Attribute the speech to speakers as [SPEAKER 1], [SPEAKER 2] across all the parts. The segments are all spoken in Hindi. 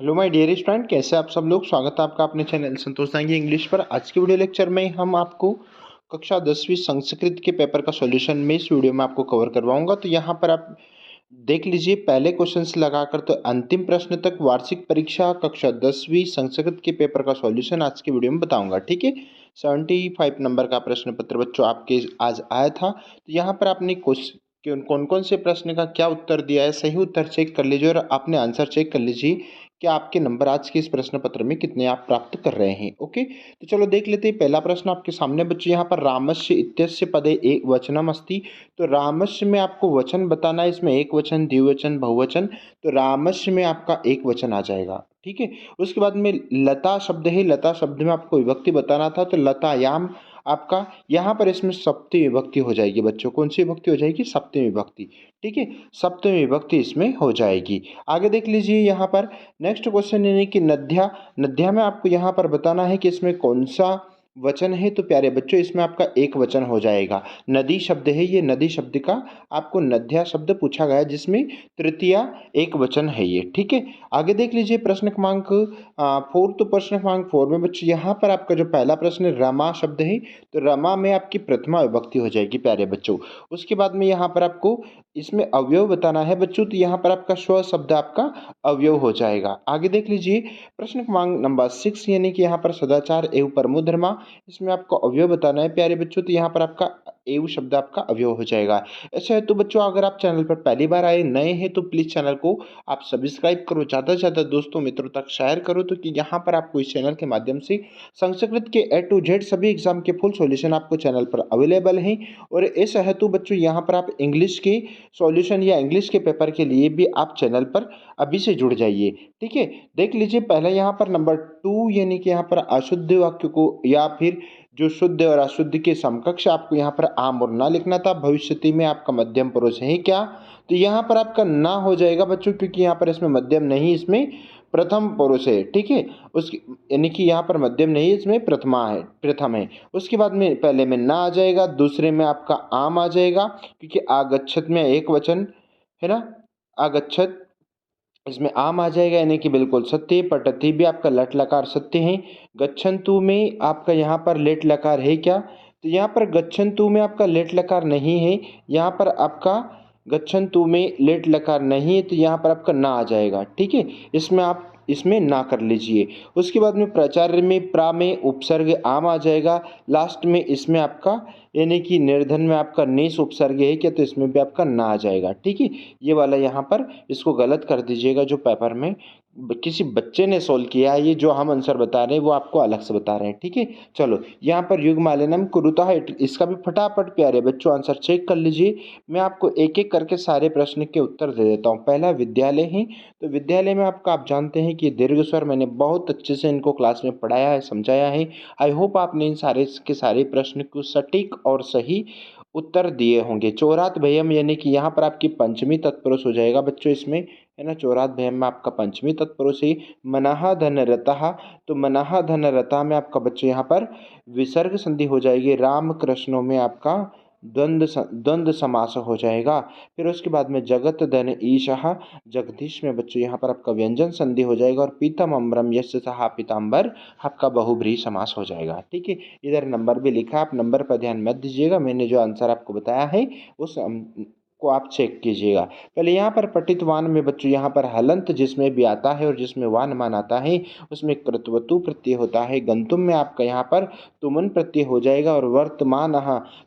[SPEAKER 1] हेलो माय डियर स्टूडेंट, कैसे आप सब लोग। स्वागत है आपका अपने चैनल संतोष दांगी इंग्लिश पर। आज के वीडियो लेक्चर में हम आपको कक्षा 10वीं संस्कृत के पेपर का सॉल्यूशन में इस वीडियो में आपको कवर करवाऊंगा। तो यहाँ पर आप देख लीजिए, पहले क्वेश्चन से लगाकर तो अंतिम प्रश्न तक वार्षिक परीक्षा कक्षा 10वीं संस्कृत के पेपर का सॉल्यूशन आज के वीडियो में बताऊंगा। ठीक है, 75 नंबर का प्रश्न पत्र बच्चों आपके आज आया था। तो यहाँ पर आपने कौन कौन से प्रश्न का क्या उत्तर दिया है, सही उत्तर चेक कर लीजिए और आपने आंसर चेक कर लीजिए कि आपके नंबर आज के इस प्रश्न पत्र में कितने आप प्राप्त कर रहे हैं। ओके, तो चलो देख लेते हैं। पहला प्रश्न आपके सामने बच्चों, यहाँ पर रामस्य इत्यस्य पदे एक वचनम अस्ति। तो रामस्य में आपको वचन बताना है, इसमें एक वचन, द्विवचन, बहुवचन। तो रामस्य में आपका एक वचन आ जाएगा। ठीक है, उसके बाद में लता शब्द है, लता शब्द में आपको विभक्ति बताना था। तो लतायाम आपका यहाँ पर इसमें सप्तमी विभक्ति हो जाएगी बच्चों। कौन सी विभक्ति हो जाएगी? सप्तमी विभक्ति। ठीक है, सप्तमी विभक्ति इसमें हो जाएगी। आगे देख लीजिए यहाँ पर नेक्स्ट क्वेश्चन, यानी कि नद्या। नद्या में आपको यहाँ पर बताना है कि इसमें कौन सा वचन है। तो प्यारे बच्चों, इसमें आपका एक वचन हो जाएगा। नदी शब्द है, ये नदी शब्द का आपको नद्या शब्द पूछा गया, जिसमें तृतीया एक वचन है ये। ठीक है, आगे देख लीजिए प्रश्न क्रमांक 4। तो प्रश्न क्रमांक 4 में बच्चों यहाँ पर आपका जो पहला प्रश्न है, रमा शब्द है। तो रमा में आपकी प्रथमा विभक्ति हो जाएगी प्यारे बच्चों। उसके बाद में यहाँ पर आपको इसमें अवयव बताना है बच्चों। तो यहाँ पर आपका स्व शब्द आपका अवयव हो जाएगा। आगे देख लीजिए प्रश्न क्रमांक नंबर 6, यानी कि यहाँ पर सदाचार एवं परमोधर्मा, इसमें आपको अवयव बताना है प्यारे बच्चों। तो यहाँ पर आपका एवं शब्द आपका अवयव हो जाएगा। अच्छा है, तो बच्चों अगर आप चैनल पर पहली बार आए, नए हैं, तो प्लीज़ चैनल को आप सब्सक्राइब करो, ज़्यादा से ज़्यादा दोस्तों मित्रों तक शेयर करो। तो कि यहाँ पर आपको इस चैनल के माध्यम से संस्कृत के A to Z सभी एग्जाम के फुल सॉल्यूशन आपको चैनल पर अवेलेबल हैं। और इस हेतु बच्चों यहाँ पर आप इंग्लिश के सॉल्यूशन या इंग्लिश के पेपर के लिए भी आप चैनल पर अभी से जुड़ जाइए। ठीक है, देख लीजिए पहले यहाँ पर नंबर 2, यानी कि यहाँ पर अशुद्ध वाक्य को या फिर जो शुद्ध और अशुद्ध के समकक्ष आपको यहाँ पर आम और ना लिखना था। भविष्यति में आपका मध्यम पुरुष है क्या? तो यहाँ पर आपका ना हो जाएगा बच्चों, क्योंकि यहाँ पर इसमें मध्यम नहीं, इसमें प्रथम पुरुष है। ठीक है, उसकी यानी कि यहाँ पर मध्यम नहीं, इसमें प्रथम है। उसके बाद में पहले में ना आ जाएगा, दूसरे में आपका आम आ जाएगा, क्योंकि आगच्छत में एक वचन है ना, आगच्छत, इसमें आम आ जाएगा, यानी कि बिल्कुल सत्य। पठति भी आपका लट लकार सत्य है। गच्छन्तु में आपका यहाँ पर लेट लकार है क्या? तो यहाँ पर गच्छन्तु में आपका लेट लकार नहीं है, यहाँ पर आपका गच्छन्तु में लेट लकार नहीं है, तो यहाँ पर आपका ना आ जाएगा। ठीक है, इसमें आप इसमें ना कर लीजिए। उसके बाद में प्राचार्य में प्रा में उपसर्ग आम आ जाएगा। लास्ट में इसमें आपका यानी कि निर्धन में आपका नेस उपसर्ग है क्या? तो इसमें भी आपका ना आ जाएगा। ठीक है, ये वाला यहाँ पर इसको गलत कर दीजिएगा। जो पेपर में किसी बच्चे ने सोल्व किया है, ये जो हम आंसर बता रहे हैं वो आपको अलग से बता रहे हैं। ठीक है, चलो यहाँ पर युग्मालिनम कुरुतः, इसका भी फटाफट प्यारे बच्चों आंसर चेक कर लीजिए। मैं आपको एक एक करके सारे प्रश्न के उत्तर दे देता हूँ। पहला विद्यालय है। तो विद्यालय में आपका आप जानते हैं कि दीर्घ स्वर मैंने बहुत अच्छे से इनको क्लास में पढ़ाया है, समझाया है। आई होप आपने इन सारे के सारे प्रश्न को सटीक और सही उत्तर दिए होंगे। चौरात भयम, यानी कि यहाँ पर आपकी पंचमी तत्पुरुष हो जाएगा बच्चों, इसमें है ना। चौरात भयम में आपका पंचमी तत्पुरुष है। मनाहा धन रतः, तो मनाहा धन रता में आपका बच्चों यहाँ पर विसर्ग संधि हो जाएगी। राम कृष्णों में आपका द्वंद्व समास हो जाएगा। फिर उसके बाद में जगत धन ईशः, जगदीश में बच्चों यहाँ पर आपका व्यंजन संधि हो जाएगा। और पीतम अम्बरम यस्य सहा पीताम्बर, आपका बहुब्रीहि समास हो जाएगा। ठीक है, इधर नंबर भी लिखा, आप नंबर पर ध्यान मत दीजिएगा, मैंने जो आंसर आपको बताया है उस को आप चेक कीजिएगा। पहले यहाँ पर पठित वान में बच्चों यहाँ पर हलंत जिसमें भी आता है और जिसमें वान मान आता है उसमें कृतवतु प्रत्यय होता है। गंतुम में आपका यहाँ पर तुमन प्रत्यय हो जाएगा। और वर्तमान,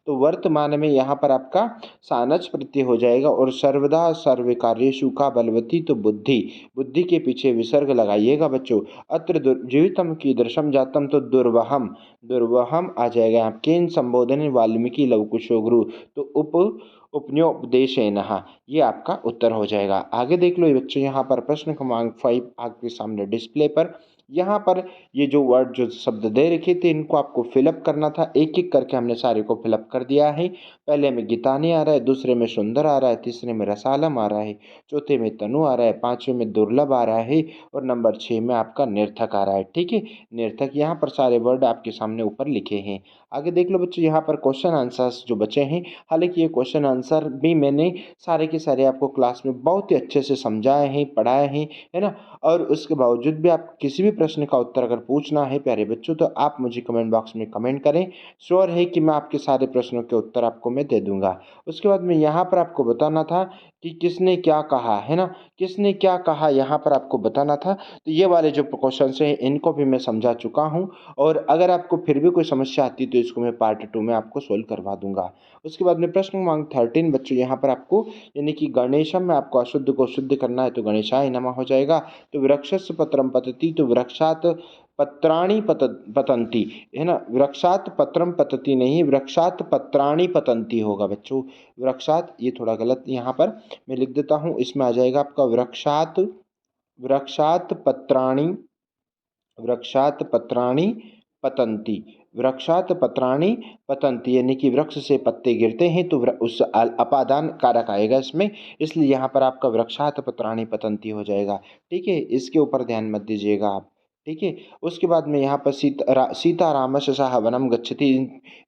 [SPEAKER 1] तो वर्तमान में यहाँ पर आपका सानच प्रत्यय हो जाएगा। और सर्वदा सर्व कार्येषु का बलवती, तो बुद्धि, बुद्धि के पीछे विसर्ग लगाइएगा बच्चों। अत्र जीवितम कीदृशम जातम, तो दुर्वहम, दुर्वहम आ जाएगा आपके इन संबोधन वाल्मीकि लवकुशो गुरु, तो उपन्योपदेशेनः, ये आपका उत्तर हो जाएगा। आगे देख लो ये बच्चों, यहाँ पर प्रश्न क्रमांक 5 आपके सामने डिस्प्ले पर। यहाँ पर ये जो वर्ड जो शब्द दे रखे थे इनको आपको फिलअप करना था। एक एक करके हमने सारे को फिलअप कर दिया है। पहले में गीतानी आ रहा है, दूसरे में सुंदर आ रहा है, तीसरे में रसालम आ रहा है, चौथे में तनु आ रहा है, पाँचवें में दुर्लभ आ रहा है और नंबर 6 में आपका निर्थक आ रहा है। ठीक है, निर्थक, यहाँ पर सारे वर्ड आपके सामने ऊपर लिखे हैं। आगे देख लो बच्चों, यहाँ पर क्वेश्चन आंसर्स जो बचे हैं, हालांकि ये क्वेश्चन आंसर भी मैंने सारे के सारे आपको क्लास में बहुत ही अच्छे से समझाए हैं, पढ़ाए हैं, है ना। और उसके बावजूद भी आप किसी भी प्रश्न का उत्तर अगर पूछना है प्यारे बच्चों, तो आप मुझे कमेंट बॉक्स में कमेंट करें। श्योर है कि मैं आपके सारे प्रश्नों के उत्तर आपको मैं दे दूंगा। उसके बाद में यहाँ पर आपको बताना था कि किसने क्या कहा, है ना, किसने क्या कहा यहाँ पर आपको बताना था। तो ये वाले जो क्वेश्चन हैं इनको भी मैं समझा चुका हूँ, और अगर आपको फिर भी कोई समस्या आती है तो इसको मैं पार्ट 2 में आपको सोल्व करवा दूंगा। उसके बाद में प्रश्न क्रमांक 13 बच्चों, यहाँ पर आपको यानी कि गणेशम में आपको अशुद्ध को शुद्ध करना है, तो गणेशाय नमः हो जाएगा। तो वृक्षस्य पत्रम पतति, तो वृक्षात पत्राणि पतंती, है ना, वृक्षात पत्रम पतति नहीं, वृक्षात पत्राणि पतंती होगा बच्चों। वृक्षात ये थोड़ा गलत यहाँ पर मैं लिख देता हूँ, इसमें आ जाएगा आपका वृक्षात, वृक्षात पत्राणि, वृक्षात पत्राणि पतंती, वृक्षात पत्राणि पतंती, यानी कि वृक्ष से पत्ते गिरते हैं तो उस अपादान कारक आएगा इसमें, इसलिए यहाँ पर आपका वृक्षात पत्राणि पतंती हो जाएगा। ठीक है, इसके ऊपर ध्यान मत दीजिएगा आप। ठीक है, उसके बाद में यहाँ पर सीता रामस्य सह वनम गच्छति,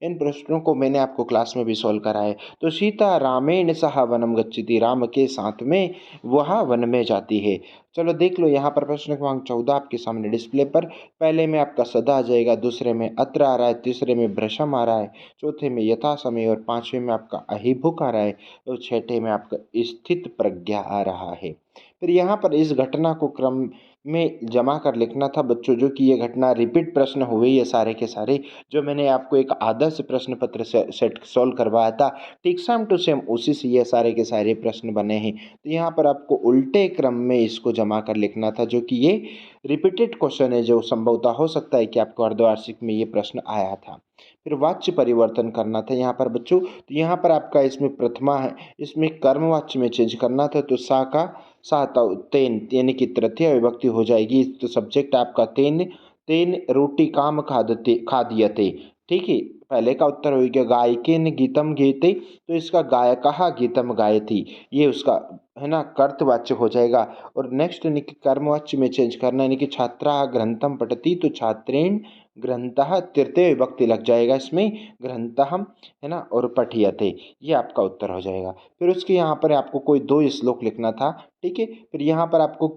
[SPEAKER 1] इन प्रश्नों को मैंने आपको क्लास में भी सॉल्व करा है। तो सीता रामेण सह वनम गच्छति, राम के साथ में वह वन में जाती है। चलो देख लो, यहाँ पर प्रश्न क्रमांक 14 आपके सामने डिस्प्ले पर। पहले में आपका सदा आ जाएगा, दूसरे में अत्र आ रहा है, तीसरे में भ्रशम आ रहा है, चौथे में यथा समय, और पांचवें में आपका अहिभुक आ रहा है, और छठे में आपका स्थित प्रज्ञा आ रहा है। फिर यहाँ पर इस घटना को क्रम में जमा कर लिखना था बच्चों, जो कि ये घटना रिपीट प्रश्न हुए ये सारे के सारे, जो मैंने आपको एक आदर्श प्रश्न पत्र सेट सॉल्व करवाया था, ठीक सेम टू सेम उसी से ये सारे के सारे प्रश्न बने हैं। तो यहाँ पर आपको उल्टे क्रम में इसको जमा कर लिखना था, जो कि ये रिपीटेड क्वेश्चन है, जो संभवतः हो सकता है कि आपको अर्धवार्षिक में ये प्रश्न आया था। फिर वाच्य परिवर्तन करना था यहाँ पर बच्चों, तो यहाँ पर आपका इसमें प्रथमा है, इसमें कर्मवाच्य में चेंज करना था, तो सा का सा तेन, यानी कि तृतीय विभक्ति हो जाएगी। तो सब्जेक्ट आपका तेन, तेन रोटी काम खादते खादियते। ठीक है, पहले का उत्तर हो गया गायकेन गीतम गीते, तो इसका गायकः गीतम गायति, ये उसका है ना कर्तवाच्य हो जाएगा। और नेक्स्ट यानी कि कर्मवाच्य में चेंज करना, यानी कि छात्रा ग्रंथम पठति, तो छात्रेण ग्रंथः तृतीय विभक्ति लग जाएगा इसमें, ग्रंथः, है ना, और पठियते, ये आपका उत्तर हो जाएगा। फिर उसके यहाँ पर आपको कोई दो श्लोक लिखना था। ठीक है, फिर यहाँ पर आपको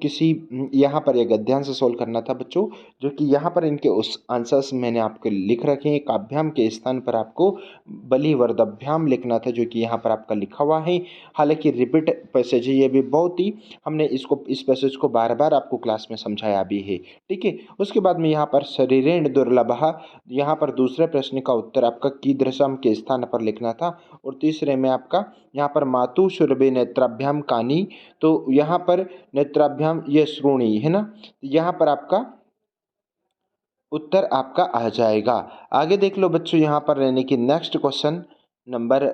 [SPEAKER 1] यहाँ पर यह गद्यांश सोल्व करना था बच्चों, जो कि यहाँ पर इनके उस आंसर्स मैंने आपको लिख रखे हैं। काभ्याम के स्थान पर आपको बलिवर्दभ्याम लिखना था, जो कि यहाँ पर आपका लिखा हुआ है। हालांकि रिपीट पैसेज है, ये भी बहुत ही हमने इस पैसेज को बार बार आपको क्लास में समझाया भी है। ठीक है, उसके बाद में यहाँ पर शरीरेण दुर्लभ, यहाँ पर दूसरे प्रश्न का उत्तर आपका कीदृशम के स्थान पर लिखना था। और तीसरे में आपका यहाँ पर मातु शुरभे नेत्राभ्याम कानी, तो यहाँ पर नेत्राभ्याम ये श्रोणी, है ना, यहाँ पर आपका उत्तर आपका आ जाएगा। आगे देख लो बच्चों, यहाँ पर रहने की नेक्स्ट क्वेश्चन नंबर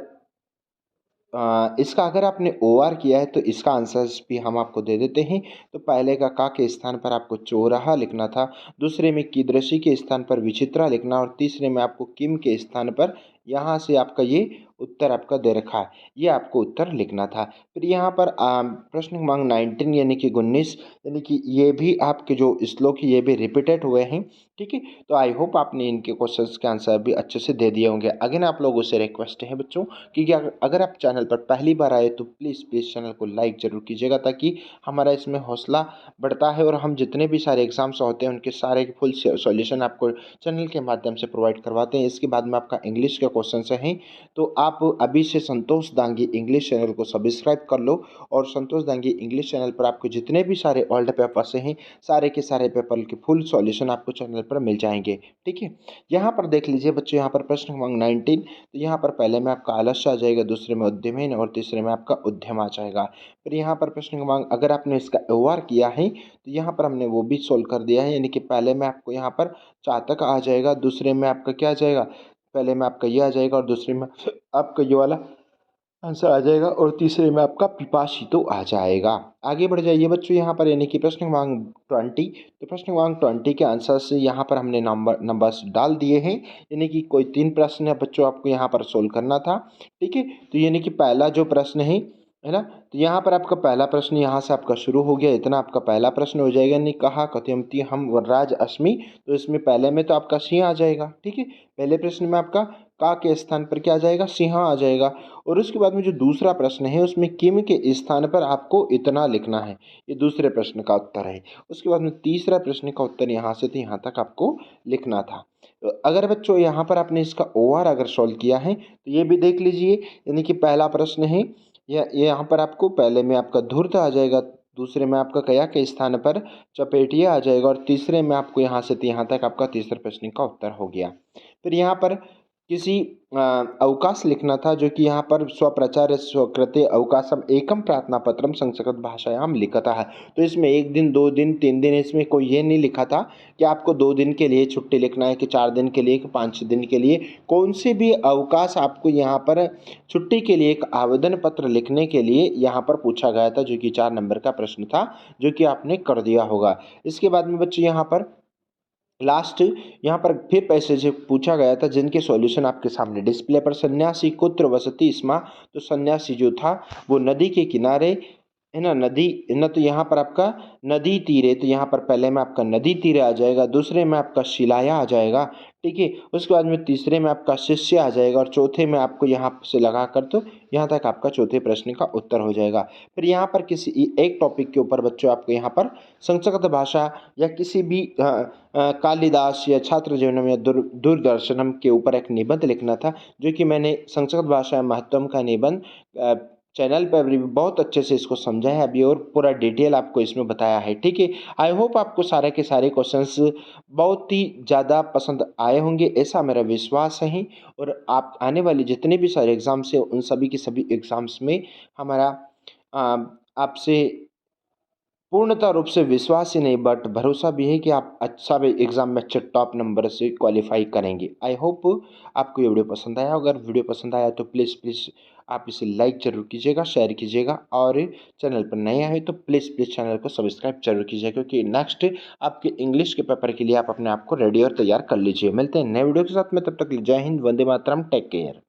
[SPEAKER 1] इसका अगर आपने OR किया है तो इसका आंसर्स भी हम आपको दे देते हैं। तो पहले का के स्थान पर आपको चौराहा लिखना था, दूसरे में कीदृशी के स्थान पर विचित्रा लिखना, और तीसरे में आपको किम के स्थान पर, यहाँ से आपका ये उत्तर आपका दे रखा है, ये आपको उत्तर लिखना था। फिर यहाँ पर प्रश्न क्रमांक 19 यानी कि 19, यानी कि ये भी आपके जो श्लोक ये भी रिपीटेड हुए हैं। ठीक है, तो आई होप आपने इनके क्वेश्चंस के आंसर भी अच्छे से दे दिए होंगे। अगेन आप लोगों से रिक्वेस्ट है बच्चों कि अगर आप चैनल पर पहली बार आए तो प्लीज़ चैनल को लाइक ज़रूर कीजिएगा, ताकि हमारा इसमें हौसला बढ़ता है, और हम जितने भी सारे एग्जाम्स होते हैं उनके सारे फुल सॉल्यूशन आपको चैनल के माध्यम से प्रोवाइड करवाते हैं। इसके बाद में आपका इंग्लिश के क्वेश्चन हैं, तो आप अभी से संतोष दांगी इंग्लिश चैनल को सब्सक्राइब कर लो, और संतोष दांगी इंग्लिश चैनल पर आपको जितने भी सारे ओल्ड पेपर्स हैं, सारे के सारे पेपर के फुल सॉल्यूशन आपको चैनल पर मिल जाएंगे। ठीक है, यहाँ पर देख लीजिए बच्चों, यहाँ पर प्रश्न क्रमांक 19, तो यहाँ पर पहले में आपका आलस्य आ जाएगा, दूसरे में उद्यमहीन, और तीसरे में आपका उद्यम आ जाएगा। फिर यहाँ पर प्रश्न क्रमांक अगर आपने इसका OR किया है तो यहाँ पर हमने वो भी सोल्व कर दिया है, यानी कि पहले में आपको यहाँ पर चातक आ जाएगा, दूसरे में आपका क्या आ जाएगा, पहले में आपका ये आ जाएगा, और दूसरे में आपका ये वाला आंसर आ जाएगा, और तीसरे में आपका पिपासितो आ जाएगा। आगे बढ़ जाइए बच्चों, यहाँ पर यानी कि प्रश्न क्रमांक 20, तो प्रश्न क्रमांक 20 के आंसर से यहाँ पर हमने नंबर्स डाल दिए हैं, यानी कि कोई 3 प्रश्न है बच्चों आपको यहाँ पर सोल्व करना था। ठीक है, तो यानी कि पहला जो प्रश्न है है ना। तो यहाँ पर आपका पहला प्रश्न यहाँ से आपका शुरू हो गया, इतना आपका पहला प्रश्न हो जाएगा। नहीं कहा कथयंती हम वरराज अस्मि, तो इसमें पहले में तो आपका सिंह आ जाएगा। ठीक है, पहले प्रश्न में आपका का के स्थान पर क्या आ जाएगा, सिंह आ जाएगा। और उसके बाद में जो दूसरा प्रश्न है उसमें किम के स्थान पर आपको इतना लिखना है, ये दूसरे प्रश्न का उत्तर है। उसके बाद में तीसरा प्रश्न का उत्तर यहाँ से तो यहाँ तक आपको लिखना था। तो अगर बच्चों यहाँ पर आपने इसका ओआर अगर सॉल्व किया है तो ये भी देख लीजिए। यानी कि पहला प्रश्न है या ये यहाँ पर आपको पहले में आपका धूर्त आ जाएगा, दूसरे में आपका कया के स्थान पर चपेटिया आ जाएगा, और तीसरे में आपको यहाँ से यहाँ तक आपका तीसरे प्रश्न का उत्तर हो गया। फिर यहाँ पर किसी अवकाश लिखना था, जो कि यहाँ पर स्वप्रचार स्वकृते अवकाशम एकम प्रार्थना पत्रम संस्कृत भाषायाम लिखता है। तो इसमें 1 दिन 2 दिन 3 दिन इसमें कोई ये नहीं लिखा था कि आपको 2 दिन के लिए छुट्टी लिखना है कि 4 दिन के लिए कि 5 दिन के लिए। कौन से भी अवकाश आपको यहाँ पर छुट्टी के लिए एक आवेदन पत्र लिखने के लिए यहाँ पर पूछा गया था, जो कि 4 नंबर का प्रश्न था, जो कि आपने कर दिया होगा। इसके बाद में बच्चे यहाँ पर लास्ट यहाँ पर फिर पैसेज पूछा गया था, जिनके सॉल्यूशन आपके सामने डिस्प्ले पर। सन्यासी कुत्र वसति स्मा, तो सन्यासी जो था वो नदी के किनारे, है ना, नदी न, तो यहाँ पर आपका नदी तीरे, तो यहाँ पर पहले में आपका नदी तीरे आ जाएगा, दूसरे में आपका शिलाया आ जाएगा। ठीक है, उसके बाद में तीसरे में आपका शिष्य आ जाएगा, और चौथे में आपको यहाँ से लगा कर तो यहाँ तक आपका चौथे प्रश्न का उत्तर हो जाएगा। फिर यहाँ पर किसी एक टॉपिक के ऊपर बच्चों आपको यहाँ पर संस्कृत भाषा या किसी भी कालिदास या छात्र जीवनम या दूरदर्शनम के ऊपर एक निबंध लिखना था, जो कि मैंने संस्कृत भाषा महत्वम का निबंध चैनल पर भी बहुत अच्छे से इसको समझा है अभी, और पूरा डिटेल आपको इसमें बताया है। ठीक है, आई होप आपको सारे के सारे क्वेश्चंस बहुत ही ज़्यादा पसंद आए होंगे, ऐसा मेरा विश्वास है। और आप आने वाले जितने भी सारे एग्ज़ाम्स हैं उन सभी के सभी एग्ज़ाम्स में हमारा आपसे पूर्णतः रूप से विश्वास ही नहीं बट भरोसा भी है कि आप अच्छा भी एग्जाम में अच्छे टॉप नंबर से क्वालिफाई करेंगे। आई होप आपको ये वीडियो पसंद आया। अगर वीडियो पसंद आया तो प्लीज़ आप इसे लाइक जरूर कीजिएगा, शेयर कीजिएगा, और चैनल पर नए आए तो प्लीज़ चैनल को सब्सक्राइब जरूर कीजिएगा, क्योंकि नेक्स्ट आपके इंग्लिश के पेपर के लिए आप अपने आप को रेडी और तैयार कर लीजिए। मिलते हैं नए वीडियो के साथ में, तब तक जय हिंद, वंदे मातरम, टेक केयर।